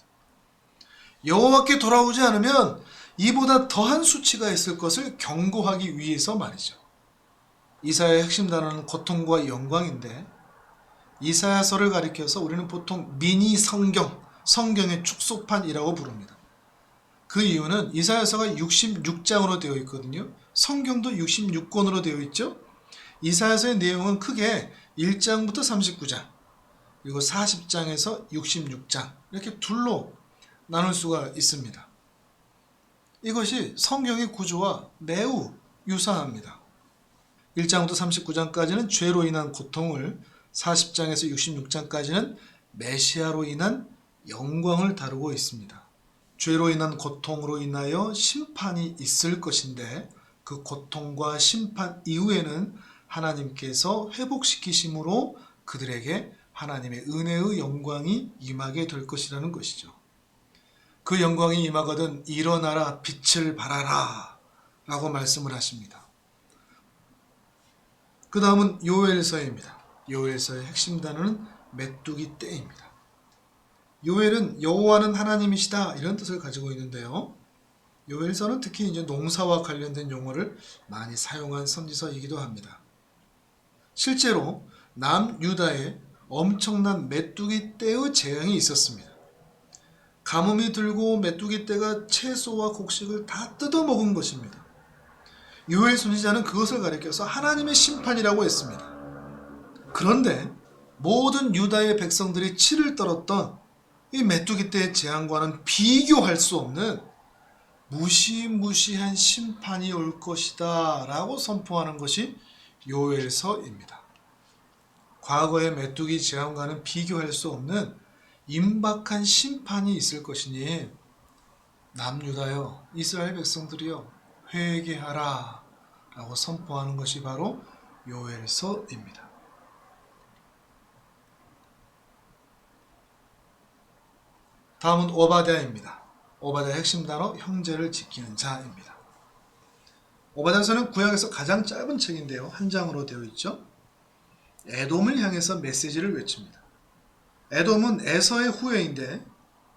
여호와께 돌아오지 않으면 이보다 더한 수치가 있을 것을 경고하기 위해서 말이죠. 이사야의 핵심 단어는 고통과 영광인데 이사야서를 가리켜서 우리는 보통 미니 성경, 성경의 축소판이라고 부릅니다. 그 이유는 이사야서가 66장으로 되어 있거든요. 성경도 66권으로 되어 있죠. 이사야서의 내용은 크게 1장부터 39장, 그리고 40장에서 66장 이렇게 둘로 나눌 수가 있습니다. 이것이 성경의 구조와 매우 유사합니다. 1장부터 39장까지는 죄로 인한 고통을, 40장에서 66장까지는 메시아로 인한 영광을 다루고 있습니다. 죄로 인한 고통으로 인하여 심판이 있을 것인데 그 고통과 심판 이후에는 하나님께서 회복시키심으로 그들에게 하나님의 은혜의 영광이 임하게 될 것이라는 것이죠. 그 영광이 임하거든 일어나라 빛을 발하라 라고 말씀을 하십니다. 그 다음은 요엘서입니다. 요엘서의 핵심 단어는 메뚜기 떼입니다. 요엘은 여호와는 하나님이시다 이런 뜻을 가지고 있는데요. 요엘서는 특히 이제 농사와 관련된 용어를 많이 사용한 선지서이기도 합니다. 실제로 남유다에 엄청난 메뚜기 떼의 재앙이 있었습니다. 가뭄이 들고 메뚜기 떼가 채소와 곡식을 다 뜯어먹은 것입니다. 요엘 선지자는 그것을 가리켜서 하나님의 심판이라고 했습니다. 그런데 모든 유다의 백성들이 치를 떨었던 이 메뚜기 떼의 재앙과는 비교할 수 없는 무시무시한 심판이 올 것이다 라고 선포하는 것이 요엘서입니다. 과거의 메뚜기 재앙과는 비교할 수 없는 임박한 심판이 있을 것이니 남유다여 이스라엘 백성들이여 회개하라 라고 선포하는 것이 바로 요엘서입니다. 다음은 오바댜입니다. 오바댜의 핵심 단어 형제를 지키는 자입니다. 오바댜서는 구약에서 가장 짧은 책인데요. 한 장으로 되어 있죠. 에돔을 향해서 메시지를 외칩니다. 에돔은 에서의 후예인데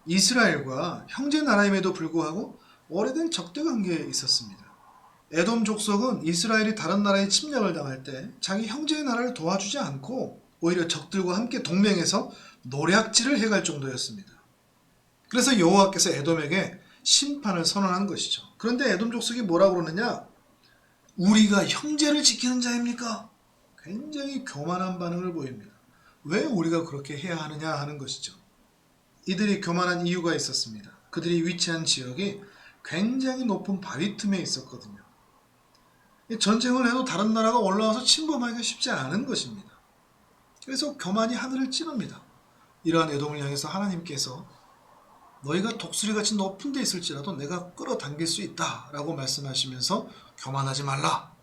이스라엘과 형제 나라임에도 불구하고 오래된 적대 관계에 있었습니다. 에돔 족속은 이스라엘이 다른 나라에 침략을 당할 때 자기 형제의 나라를 도와주지 않고 오히려 적들과 함께 동맹해서 노략질을 해갈 정도였습니다. 그래서 여호와께서 에돔에게 심판을 선언한 것이죠. 그런데 에돔 족속이 뭐라고 그러느냐? 우리가 형제를 지키는 자입니까? 굉장히 교만한 반응을 보입니다. 왜 우리가 그렇게 해야 하느냐 하는 것이죠. 이들이 교만한 이유가 있었습니다. 그들이 위치한 지역이 굉장히 높은 바위 틈에 있었거든요. 전쟁을 해도 다른 나라가 올라와서 침범하기가 쉽지 않은 것입니다. 그래서 교만이 하늘을 찌릅니다. 이러한 에돔을 향해서 하나님께서 너희가 독수리같이 높은 데 있을지라도 내가 끌어당길 수 있다 라고 말씀하시면서 교만하지 말라.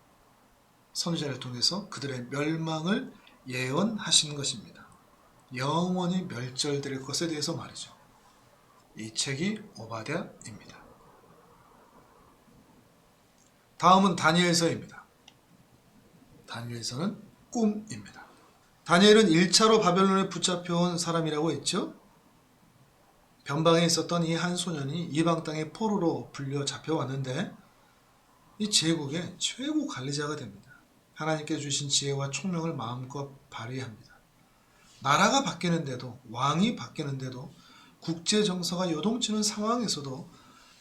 선지자를 통해서 그들의 멸망을 예언하신 것입니다. 영원히 멸절될 것에 대해서 말이죠. 이 책이 오바댜입니다. 다음은 다니엘서입니다. 다니엘서는 꿈입니다. 다니엘은 1차로 바벨론에 붙잡혀온 사람이라고 했죠. 변방에 있었던 이 한 소년이 이방 땅의 포로로 불려 잡혀왔는데 이 제국의 최고 관리자가 됩니다. 하나님께 주신 지혜와 총명을 마음껏 발휘합니다. 나라가 바뀌는데도 왕이 바뀌는데도 국제 정서가 요동치는 상황에서도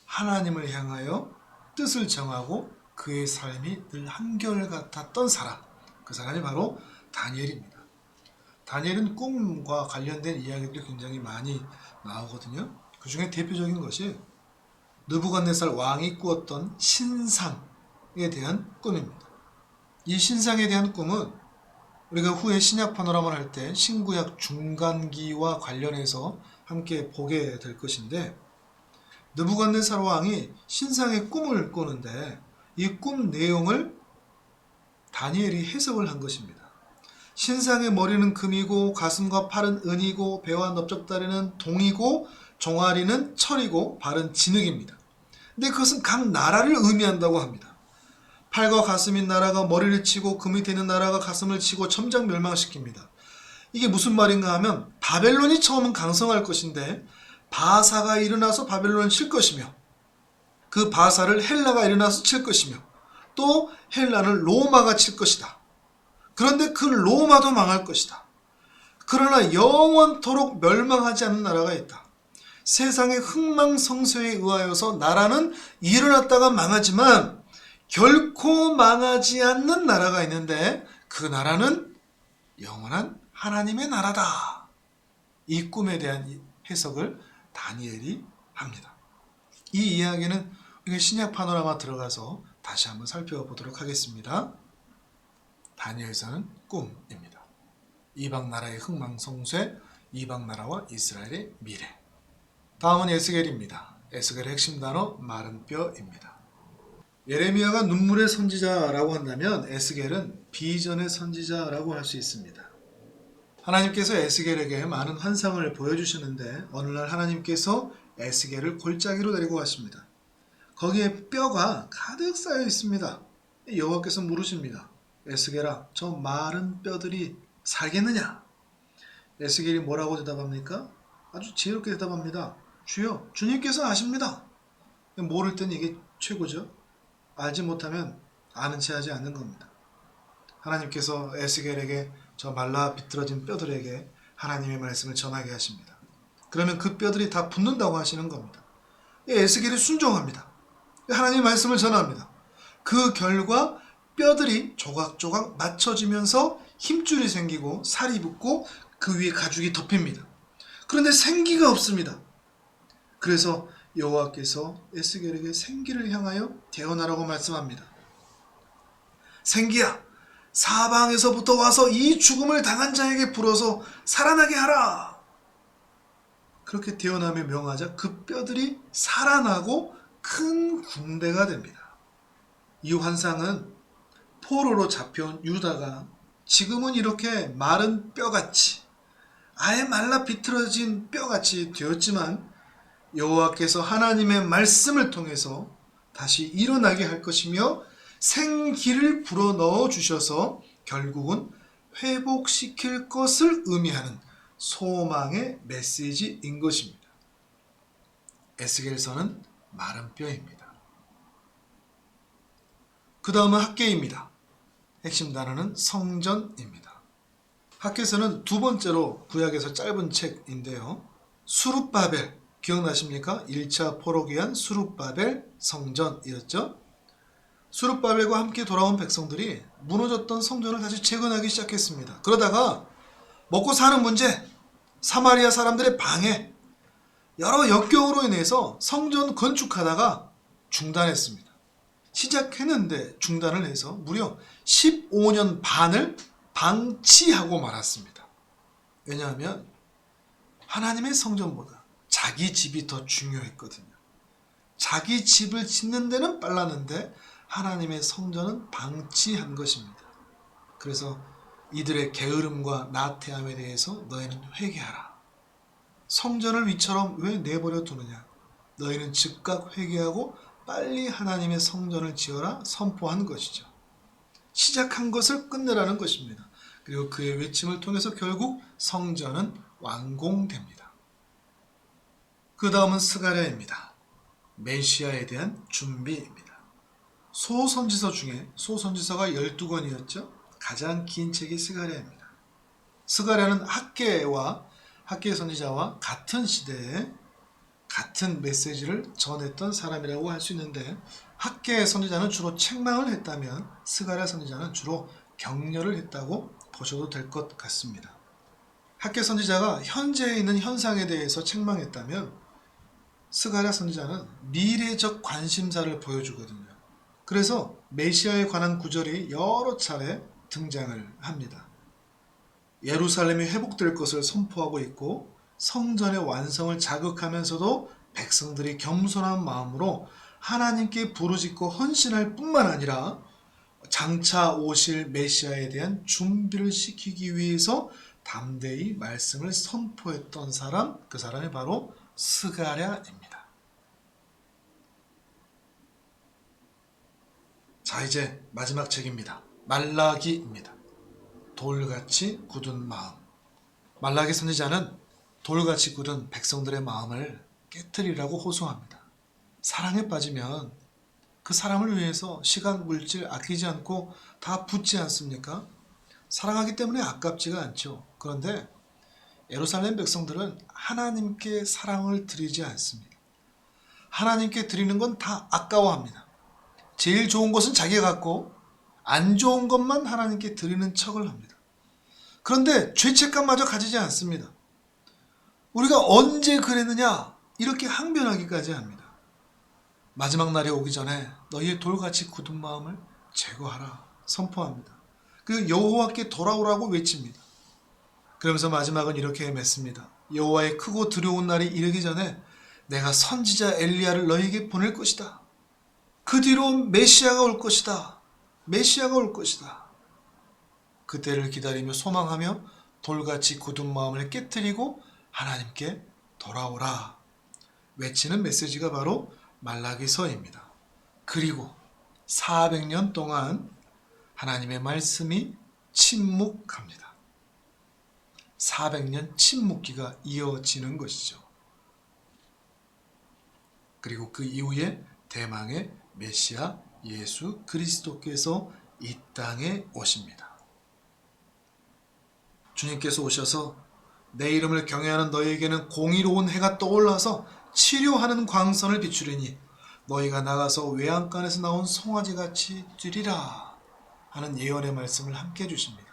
하나님을 향하여 뜻을 정하고 그의 삶이 늘 한결같았던 사람, 그 사람이 바로 다니엘입니다. 다니엘은 꿈과 관련된 이야기들이 굉장히 많이 나오거든요. 그 중에 대표적인 것이 느부갓네살 왕이 꾸었던 신상에 대한 꿈입니다. 이 신상에 대한 꿈은 우리가 후에 신약 파노라마를 할 때 신구약 중간기와 관련해서 함께 보게 될 것인데 느부갓네살 왕이 신상의 꿈을 꾸는데 이 꿈 내용을 다니엘이 해석을 한 것입니다. 신상의 머리는 금이고 가슴과 팔은 은이고 배와 넓적다리는 동이고 종아리는 철이고 발은 진흙입니다. 근데 그것은 각 나라를 의미한다고 합니다. 팔과 가슴인 나라가 머리를 치고 그 밑에 있는 나라가 가슴을 치고 첨장 멸망시킵니다. 이게 무슨 말인가 하면 바벨론이 처음은 강성할 것인데 바사가 일어나서 바벨론을 칠 것이며 그 바사를 헬라가 일어나서 칠 것이며 또 헬라를 로마가 칠 것이다. 그런데 그 로마도 망할 것이다. 그러나 영원토록 멸망하지 않는 나라가 있다. 세상의 흥망성쇠에 의하여서 나라는 일어났다가 망하지만 결코 망하지 않는 나라가 있는데 그 나라는 영원한 하나님의 나라다. 이 꿈에 대한 해석을 다니엘이 합니다. 이 이야기는 신약 파노라마 들어가서 다시 한번 살펴보도록 하겠습니다. 다니엘서는 꿈입니다. 이방 나라의 흥망성쇠, 이방 나라와 이스라엘의 미래. 다음은 에스겔입니다. 에스겔의 핵심 단어 마른 뼈입니다. 예레미야가 눈물의 선지자라고 한다면 에스겔은 비전의 선지자라고 할 수 있습니다. 하나님께서 에스겔에게 많은 환상을 보여주시는데 어느 날 하나님께서 에스겔을 골짜기로 데리고 가십니다. 거기에 뼈가 가득 쌓여 있습니다. 여호와께서 물으십니다. 에스겔아, 저 마른 뼈들이 살겠느냐? 에스겔이 뭐라고 대답합니까? 아주 지혜롭게 대답합니다. 주여, 주님께서 아십니다. 모를 땐 이게 최고죠. 알지 못하면 아는 체 하지 않는 겁니다. 하나님께서 에스겔에게 저 말라 비틀어진 뼈들에게 하나님의 말씀을 전하게 하십니다. 그러면 그 뼈들이 다 붙는다고 하시는 겁니다. 에스겔이 순종합니다. 하나님의 말씀을 전합니다. 그 결과 뼈들이 조각조각 맞춰지면서 힘줄이 생기고 살이 붙고 그 위에 가죽이 덮입니다. 그런데 생기가 없습니다. 그래서 여호와께서 에스겔에게 생기를 향하여 태어나라고 말씀합니다. 생기야, 사방에서부터 와서 이 죽음을 당한 자에게 불어서 살아나게 하라. 그렇게 태어나며 명하자 그 뼈들이 살아나고 큰 군대가 됩니다. 이 환상은 포로로 잡혀온 유다가 지금은 이렇게 마른 뼈같이, 아예 말라 비틀어진 뼈같이 되었지만 여호와께서 하나님의 말씀을 통해서 다시 일어나게 할 것이며 생기를 불어넣어 주셔서 결국은 회복시킬 것을 의미하는 소망의 메시지인 것입니다. 에스겔서는 마른 뼈입니다. 그 다음은 학개입니다. 핵심 단어는 성전입니다. 학개서는 두 번째로 구약에서 짧은 책인데요. 수룹바벨, 기억나십니까? 1차 포로 귀환 수룹바벨 성전이었죠. 수룹바벨과 함께 돌아온 백성들이 무너졌던 성전을 다시 재건하기 시작했습니다. 그러다가 먹고 사는 문제, 사마리아 사람들의 방해, 여러 역경으로 인해서 성전 건축하다가 중단했습니다. 시작했는데 중단을 해서 무려 15년 반을 방치하고 말았습니다. 왜냐하면 하나님의 성전보다 자기 집이 더 중요했거든요. 자기 집을 짓는 데는 빨랐는데 하나님의 성전은 방치한 것입니다. 그래서 이들의 게으름과 나태함에 대해서 너희는 회개하라. 성전을 위처럼 왜 내버려 두느냐? 너희는 즉각 회개하고 빨리 하나님의 성전을 지어라 선포한 것이죠. 시작한 것을 끝내라는 것입니다. 그리고 그의 외침을 통해서 결국 성전은 완공됩니다. 그 다음은 스가랴입니다. 메시아에 대한 준비입니다. 소선지서 중에 소선지서가 12권이었죠. 가장 긴 책이 스가랴입니다. 스가랴는 학개 선지자와 같은 시대에 같은 메시지를 전했던 사람이라고 할 수 있는데 학개 선지자는 주로 책망을 했다면 스가랴 선지자는 주로 격려를 했다고 보셔도 될 것 같습니다. 학개 선지자가 현재에 있는 현상에 대해서 책망했다면 스가랴 선지자는 미래적 관심사를 보여주거든요. 그래서 메시아에 관한 구절이 여러 차례 등장을 합니다. 예루살렘이 회복될 것을 선포하고 있고 성전의 완성을 자극하면서도 백성들이 겸손한 마음으로 하나님께 부르짖고 헌신할 뿐만 아니라 장차 오실 메시아에 대한 준비를 시키기 위해서 담대히 말씀을 선포했던 사람, 그 사람이 바로 스가랴입니다. 자, 이제 마지막 책입니다. 말라기입니다. 돌같이 굳은 마음. 말라기 선지자는 돌같이 굳은 백성들의 마음을 깨트리라고 호소합니다. 사랑에 빠지면 그 사람을 위해서 시간, 물질 아끼지 않고 다 붓지 않습니까? 사랑하기 때문에 아깝지가 않죠. 그런데 예루살렘 백성들은 하나님께 사랑을 드리지 않습니다. 하나님께 드리는 건 다 아까워합니다. 제일 좋은 것은 자기가 갖고 안 좋은 것만 하나님께 드리는 척을 합니다. 그런데 죄책감마저 가지지 않습니다. 우리가 언제 그랬느냐? 이렇게 항변하기까지 합니다. 마지막 날이 오기 전에 너희의 돌같이 굳은 마음을 제거하라 선포합니다. 그리고 여호와께 돌아오라고 외칩니다. 그러면서 마지막은 이렇게 맺습니다. 여호와의 크고 두려운 날이 이르기 전에 내가 선지자 엘리야를 너희에게 보낼 것이다. 그 뒤로 메시아가 올 것이다. 메시아가 올 것이다. 그때를 기다리며 소망하며 돌같이 굳은 마음을 깨뜨리고 하나님께 돌아오라 외치는 메시지가 바로 말라기서입니다. 그리고 400년 동안 하나님의 말씀이 침묵합니다. 400년 침묵기가 이어지는 것이죠. 그리고 그 이후에 대망의 메시아 예수 그리스도께서 이 땅에 오십니다. 주님께서 오셔서 내 이름을 경외하는 너희에게는 공의로운 해가 떠올라서 치료하는 광선을 비추리니 너희가 나가서 외양간에서 나온 송아지같이 뛰리라 하는 예언의 말씀을 함께 해주십니다.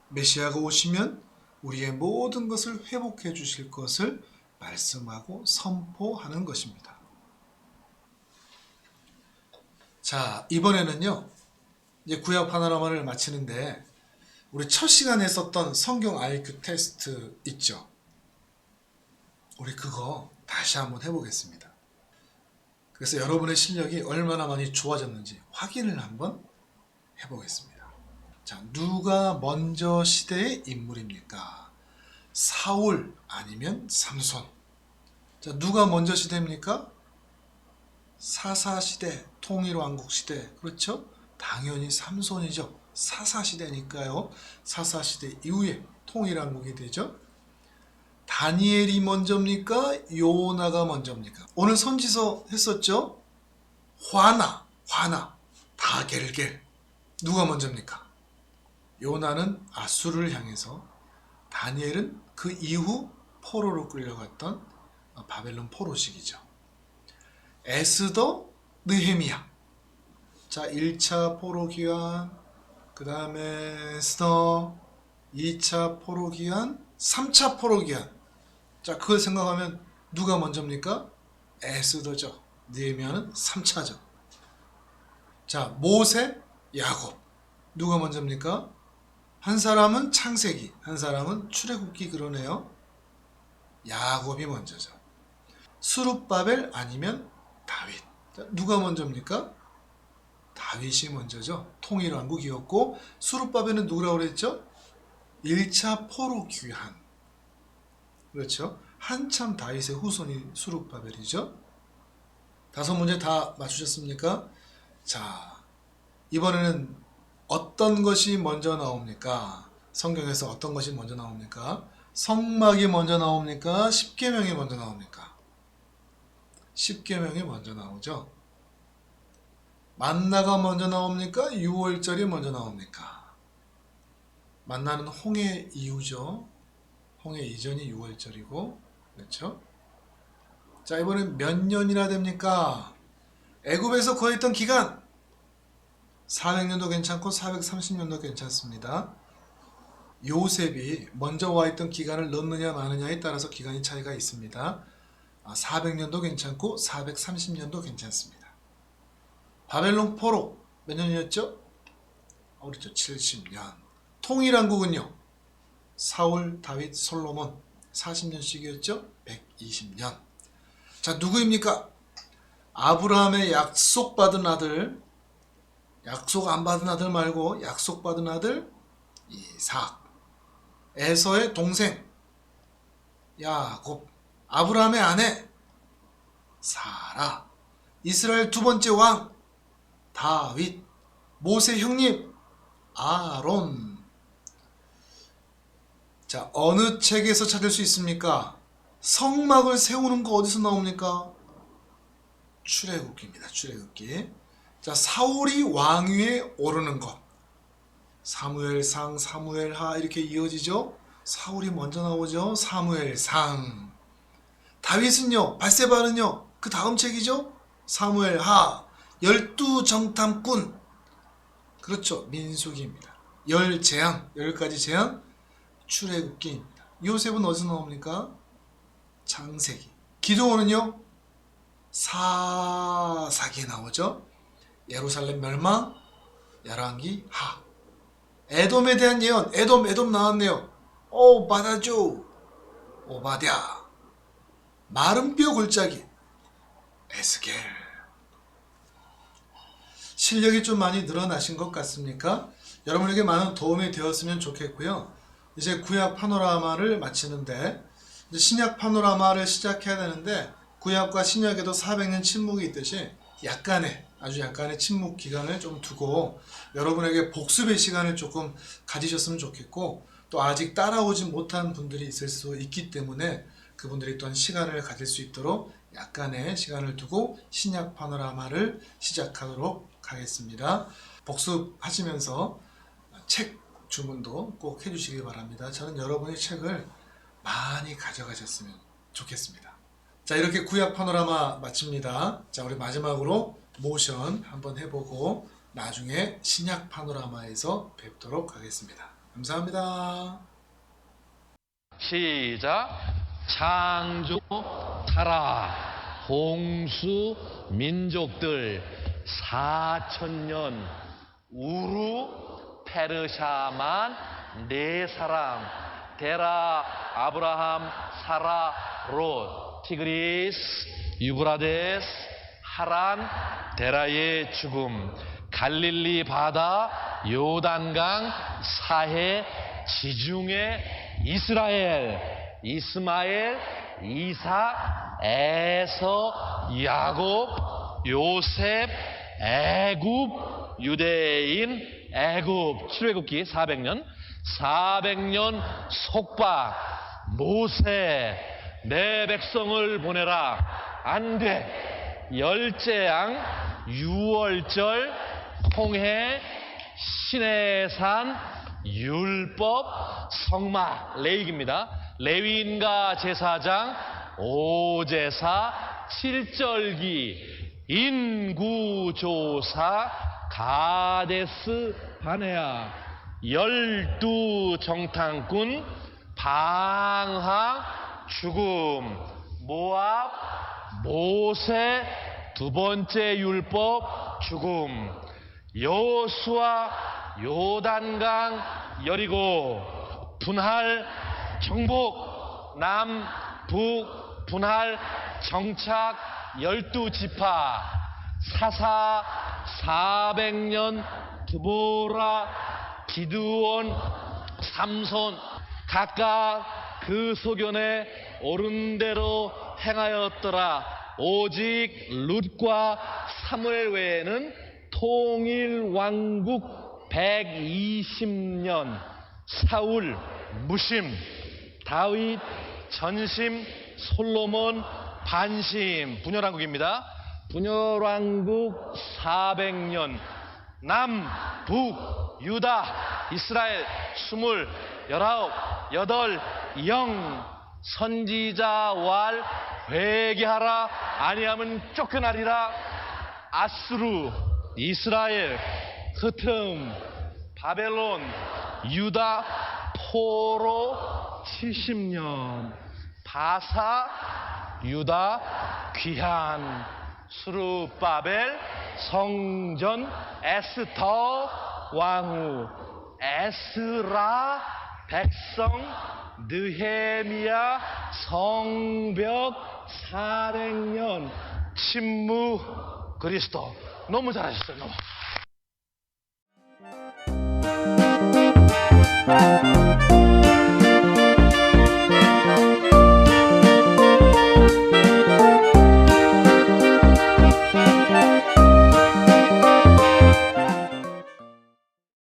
메시아가 오시면 우리의 모든 것을 회복해 주실 것을 말씀하고 선포하는 것입니다. 자, 이번에는요, 이제 구약 파노라마를 마치는데 우리 첫 시간에 했었던 성경 IQ 테스트 있죠? 우리 그거 다시 한번 해보겠습니다. 그래서 여러분의 실력이 얼마나 많이 좋아졌는지 확인을 한번 해보겠습니다. 자, 누가 먼저 시대의 인물입니까? 사울 아니면 삼손? 자, 누가 먼저 시대입니까? 사사시대, 통일왕국시대, 그렇죠? 당연히 삼손이죠. 사사시대니까요. 사사시대 이후에 통일왕국이 되죠. 다니엘이 먼저입니까? 요나가 먼저입니까? 오늘 선지서 했었죠? 화나, 다겔겔. 누가 먼저입니까? 요나는 아수르를 향해서, 다니엘은 그 이후 포로로 끌려갔던 바벨론 포로 시기죠. 에스더, 느헤미야. 자, 1차 포로 기한, 그 다음에 에스더, 2차 포로 기한, 3차 포로 기한. 자, 그걸 생각하면 누가 먼저입니까? 에스더죠. 느헤미야는 3차죠. 자, 모세, 야곱. 누가 먼저입니까? 한 사람은 창세기, 한 사람은 출애굽기 그러네요. 야곱이 먼저죠. 스룹바벨 아니면 다윗. 자, 누가 먼저입니까? 다윗이 먼저죠. 통일왕국이었고, 스룹바벨은 누구라고 그랬죠? 1차 포로 귀환. 그렇죠? 한참 다윗의 후손이 스룹바벨이죠. 5문제 다 맞추셨습니까? 자, 이번에는 어떤 것이 먼저 나옵니까? 성경에서 어떤 것이 먼저 나옵니까? 성막이 먼저 나옵니까? 십계명이 먼저 나옵니까? 십계명이 먼저 나오죠. 만나가 먼저 나옵니까? 유월절이 먼저 나옵니까? 만나는 홍해 이후죠. 홍해 이전이 유월절이고, 그렇죠? 자, 이번엔 몇 년이나 됩니까? 애굽에서 거했던 기간 400년도 괜찮고 430년도 괜찮습니다. 요셉이 먼저 와 있던 기간을 넣느냐 마느냐에 따라서 기간이 차이가 있습니다. 400년도 괜찮고 430년도 괜찮습니다. 바벨론 포로 몇 년이었죠? 그렇죠. 70년. 통일왕국은요? 사울, 다윗, 솔로몬 40년씩이었죠? 120년. 자, 누구입니까? 아브라함의 약속받은 아들, 약속 안 받은 아들 말고 약속받은 아들 이삭, 에서의 동생 야곱, 아브라함의 아내 사라, 이스라엘 두 번째 왕 다윗, 모세 형님 아론. 자, 어느 책에서 찾을 수 있습니까? 성막을 세우는 거 어디서 나옵니까? 출애굽기입니다. 출애굽기. 자, 사울이 왕위에 오르는 것. 사무엘상, 사무엘하 이렇게 이어지죠. 사울이 먼저 나오죠. 사무엘상. 다윗은요, 밧세바는요, 그 다음 책이죠. 사무엘하. 12정탐꾼. 그렇죠. 민수기입니다. 10재앙, 10가지 재앙. 출애굽기입니다. 요셉은 어디서 나옵니까? 창세기. 기도원은요, 사사기에 나오죠. 예루살렘 멸망, 열왕기 하. 에돔에 대한 예언, 에돔 나왔네요. 받아줘. 오바댜. 마른 뼈 골짜기, 에스겔. 실력이 좀 많이 늘어나신 것 같습니까? 여러분에게 많은 도움이 되었으면 좋겠고요. 이제 구약 파노라마를 마치는데 이제 신약 파노라마를 시작해야 되는데 구약과 신약에도 400년 침묵이 있듯이 아주 약간의 침묵 기간을 좀 두고 여러분에게 복습의 시간을 조금 가지셨으면 좋겠고 또 아직 따라오지 못한 분들이 있을 수 있기 때문에 그분들이 또한 시간을 가질 수 있도록 약간의 시간을 두고 신약 파노라마를 시작하도록 하겠습니다. 복습하시면서 책 주문도 꼭 해주시기 바랍니다. 저는 여러분의 책을 많이 가져가셨으면 좋겠습니다. 자, 이렇게 구약 파노라마 마칩니다. 자, 우리 마지막으로 모션 한번 해보고 나중에 신약 파노라마에서 뵙도록 하겠습니다. 감사합니다. 시작. 창조 타라 홍수 민족들 4,000년 우루 페르샤만 네 사람 데라 아브라함 사라 롯 티그리스 유브라데스 하란 데라의 죽음 갈릴리 바다 요단강 사해 지중해 이스라엘 이스마엘 이삭 에서 야곱 요셉 애굽 유대인 애굽 출애굽기 400년 속박 모세 내 백성을 보내라 안돼 열재앙 유월절 홍해 시내산 율법 성막 레이기입니다. 레위인과 제사장 오제사 7절기 인구조사 가데스 바네아 12 정탐꾼 방황 죽음 모압 모세 두 번째 율법 죽음 여호수아 요단강 여리고 분할 정복 남북 분할 정착 12지파 사사 400년 드보라 기드온 삼손 각각 그 소견에 옳은 대로 행하였더라. 오직 룻과 사무엘 외에는 통일 왕국 120년 사울 무심 다윗 전심 솔로몬 반심 분열왕국입니다. 분열왕국 400년 남북 유다 이스라엘 20 19 8 0 선지자 왈 회개하라 아니하면 쫓겨나리라 아수르 이스라엘 흩음 바벨론 유다 포로 70년 바사 유다 귀한 수르바벨 성전 에스더 왕후 에스라 백성 느헤미야 성벽 400년 침묵 그리스도 너무 잘하셨어요. 너무.